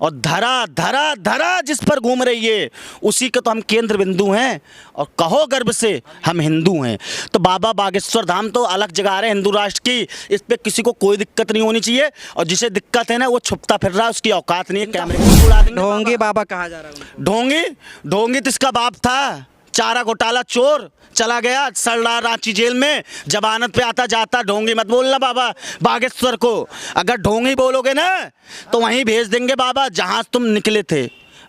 और धरा धरा धरा जिस पर घूम रही है उसी के तो हम केंद्र बिंदु हैं। और कहो गर्व से हम हिंदू हैं। तो बाबा बागेश्वर धाम तो अलग जगह आ रहे हैं हिंदू राष्ट्र की, इस पर किसी को कोई दिक्कत नहीं होनी चाहिए। और जिसे दिक्कत है ना वो छुपता फिर रहा है, उसकी औकात नहीं है। कैमरे को उड़ा देंगे। ढोंगी बाबा कहा जा रहा है। ढोंगी ढोंगी तो इसका बाप था, चारा घोटाला चोर, चला गया सड़ रहा रांची जेल में, जमानत पे आता जाता। ढोंगी मत बोलना बाबा बागेश्वर को, अगर ढोंगी बोलोगे ना तो वहीं भेज देंगे बाबा जहां तुम निकले थे।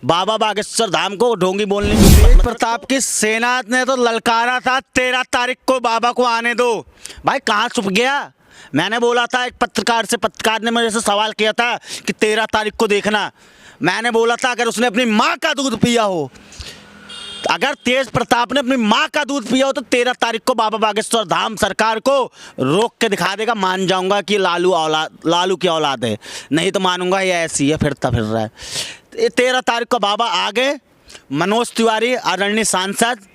बाबा बागेश्वर धाम को ढोंगी बोलने की तेज प्रताप की सेना ने तो ललकारा था 13 तारीख को बाबा को आने दो। भाई कहाँ छुप गया? मैंने बोला था एक पत्रकार ने मेरे से सवाल किया था कि 13 तारीख को देखना। मैंने बोला था अगर उसने अपनी माँ का दूध पिया हो, अगर तेज प्रताप ने अपनी माँ का दूध पिया हो तो 13 तारीख को बाबा बागेश्वर धाम सरकार को रोक के दिखा देगा। मान जाऊंगा कि लालू की औलाद है, नहीं तो मानूंगा ये ऐसी है, फिरता फिर रहा है। 13 तारीख को बाबा आ गए। मनोज तिवारी आदरणीय सांसद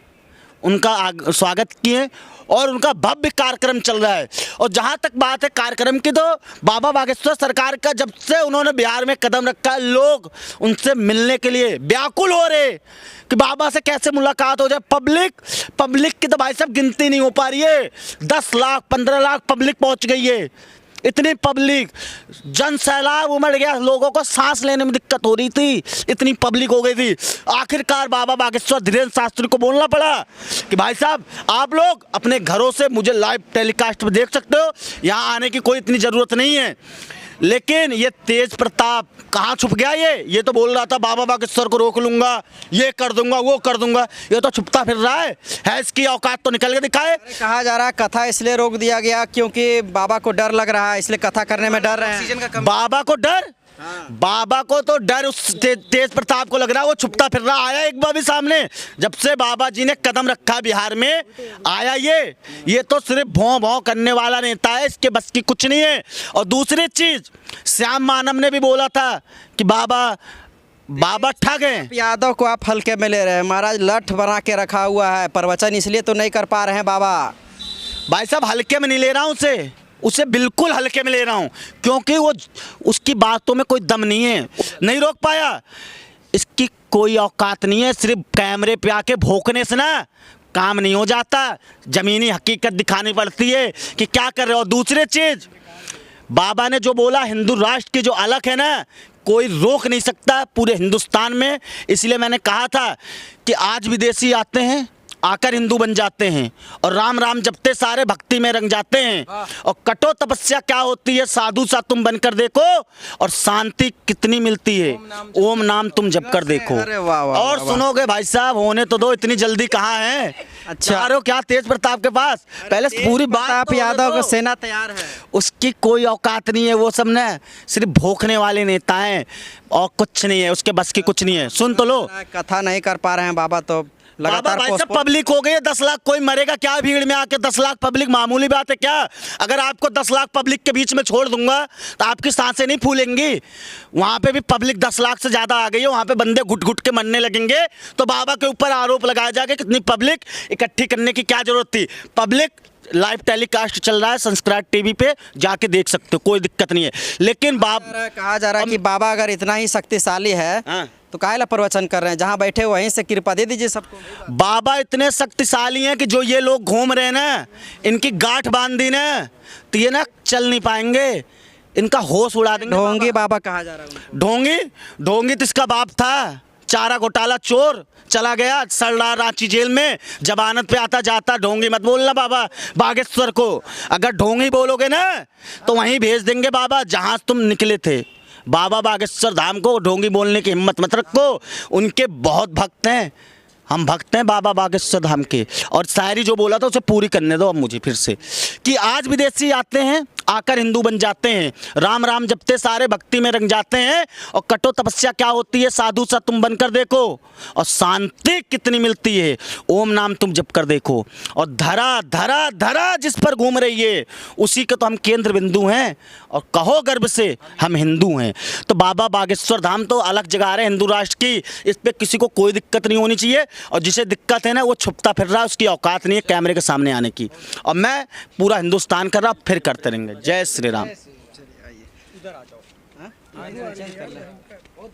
उनका स्वागत किए और उनका भव्य कार्यक्रम चल रहा है। और जहाँ तक बात है कार्यक्रम की, तो बाबा बागेश्वर सरकार का जब से उन्होंने बिहार में कदम रखा है, लोग उनसे मिलने के लिए व्याकुल हो रहे कि बाबा से कैसे मुलाकात हो जाए। पब्लिक की तो भाई साहब गिनती नहीं हो पा रही है। 10 लाख 15 लाख पब्लिक पहुँच गई है। इतनी पब्लिक, जन सैलाब उमड़ गया, लोगों को सांस लेने में दिक्कत हो रही थी, इतनी पब्लिक हो गई थी। आखिरकार बाबा बागेश्वर धीरेन्द्र शास्त्री को बोलना पड़ा कि भाई साहब आप लोग अपने घरों से मुझे लाइव टेलीकास्ट में देख सकते हो, यहाँ आने की कोई इतनी ज़रूरत नहीं है। लेकिन ये तेज प्रताप कहाँ छुप गया? ये तो बोल रहा था बाबा बागेश्वर को रोक लूंगा, ये कर दूंगा, वो कर दूंगा। ये तो छुपता फिर रहा है इसकी औकात तो निकल के दिखाए। कहा जा रहा है कथा इसलिए रोक दिया गया क्योंकि बाबा को डर लग रहा है, इसलिए कथा करने में डर रहे हैं। बाबा को डर? हाँ। बाबा को तो डर उस तेज प्रताप को लग रहा है, वो छुपता फिर रहा। आया एक बार भी सामने जब से बाबा जी ने कदम रखा बिहार में, आया ये तो सिर्फ भौं भौं करने वाला नेता है, इसके बस की कुछ नहीं है। और दूसरी चीज श्याम मानव ने भी बोला था कि बाबा ठग हैं। यादव को आप हल्के में ले रहे हैं महाराज, लठ बना के रखा हुआ है प्रवचन, इसलिए तो नहीं कर पा रहे हैं बाबा। भाई साहब हल्के में नहीं ले रहा हूँ उसे बिल्कुल हल्के में ले रहा हूँ, क्योंकि वो उसकी बातों में कोई दम नहीं है, नहीं रोक पाया। इसकी कोई औकात नहीं है। सिर्फ कैमरे पे आके भौंकने से ना काम नहीं हो जाता, ज़मीनी हकीकत दिखानी पड़ती है कि क्या कर रहे हो। दूसरी चीज़ बाबा ने जो बोला हिंदू राष्ट्र की जो अलग है ना, कोई रोक नहीं सकता पूरे हिंदुस्तान में। इसलिए मैंने कहा था कि आज विदेशी आते हैं, आकर हिंदू बन जाते हैं और राम राम जपते सारे भक्ति में रंग जाते हैं। और कठोर तपस्या क्या होती है, साधु सा तुम बनकर देखो और शांति कितनी मिलती है। ओम नाम तुम जप कर देखो। और सुनोगे भाई साहब, होने तो दो, इतनी जल्दी कहाँ है? अच्छा क्या तेज प्रताप के पास? पहले पूरी बात यादव का सेना तैयार है, उसकी कोई औकात नहीं है। वो सब ना सिर्फ भोंकने वाले नेता हैं और कुछ नहीं है, उसके बस की कुछ नहीं है। सुन तो लो, कथा नहीं कर पा रहे हैं बाबा तो लगातार भाई साहब पब्लिक हो गई है 10 लाख, कोई मरेगा क्या भीड़ में आके? 10 लाख पब्लिक मामूली बात है क्या? अगर आपको 10 लाख पब्लिक के बीच में छोड़ दूंगा तो आपकी सांसें नहीं फूलेंगी। वहां पे भी पब्लिक 10 लाख से ज्यादा आ गई है, वहां पे बंदे घुट घुट के मरने लगेंगे। तो बाबा के ऊपर आरोप लगाया जाएगा कितनी पब्लिक इकट्ठी करने की क्या जरूरत थी? पब्लिक लाइव टेलीकास्ट चल रहा है संस्कार टीवी पे, जाके देख सकते हो, कोई दिक्कत नहीं है। लेकिन कहा जा रहा है कि बाबा अगर इतना ही शक्तिशाली है तो काहे प्रवचन कर रहे हैं? जहां बैठे वहीं से कृपा दे दीजिए सबको। बाबा इतने शक्तिशाली हैं कि जो ये लोग घूम रहे हैं ना, इनकी गांठ बांध दी ना तो ये ना चल नहीं पाएंगे, इनका होश उड़ा देंगे। ढोंगी बाबा कहा जा रहा है। ढोंगी तो इसका बाप था, चारा घोटाला चोर, चला गया सड़ रहा रांची जेल में, जमानत पे आता जाता। ढोंगी मत बोलना बाबा बागेश्वर को, अगर ढोंगी बोलोगे ना तो वहीं भेज देंगे बाबा जहां तुम निकले थे। बाबा बागेश्वर धाम को ढोंगी बोलने की हिम्मत मत रखो, उनके बहुत भक्त हैं, हम भक्त हैं बाबा बागेश्वर धाम के। और शायरी जो बोला था उसे पूरी करने दो अब मुझे फिर से, कि आज विदेशी आते हैं, आकर हिंदू बन जाते हैं, राम राम जपते सारे भक्ति में रंग जाते हैं। और कठोर तपस्या क्या होती है, साधु सा तुम बनकर देखो और शांति कितनी मिलती है। ओम नाम तुम जप कर देखो। और धरा धरा धरा जिस पर घूम रही है उसी के तो हम केंद्र बिंदु हैं। और कहो गर्व से हम हिंदू हैं। तो बाबा बागेश्वर धाम तो अलग जगह आ रहे हैं हिंदू राष्ट्र की, इस पर किसी को कोई दिक्कत नहीं होनी चाहिए। और जिसे दिक्कत है ना वो छुपता फिर रहा है, उसकी औकात नहीं है कैमरे के सामने आने की। और मैं पूरा हिंदुस्तान कर रहा, फिर करते रहेंगे। जय श्री राम। इधर आ जाओ।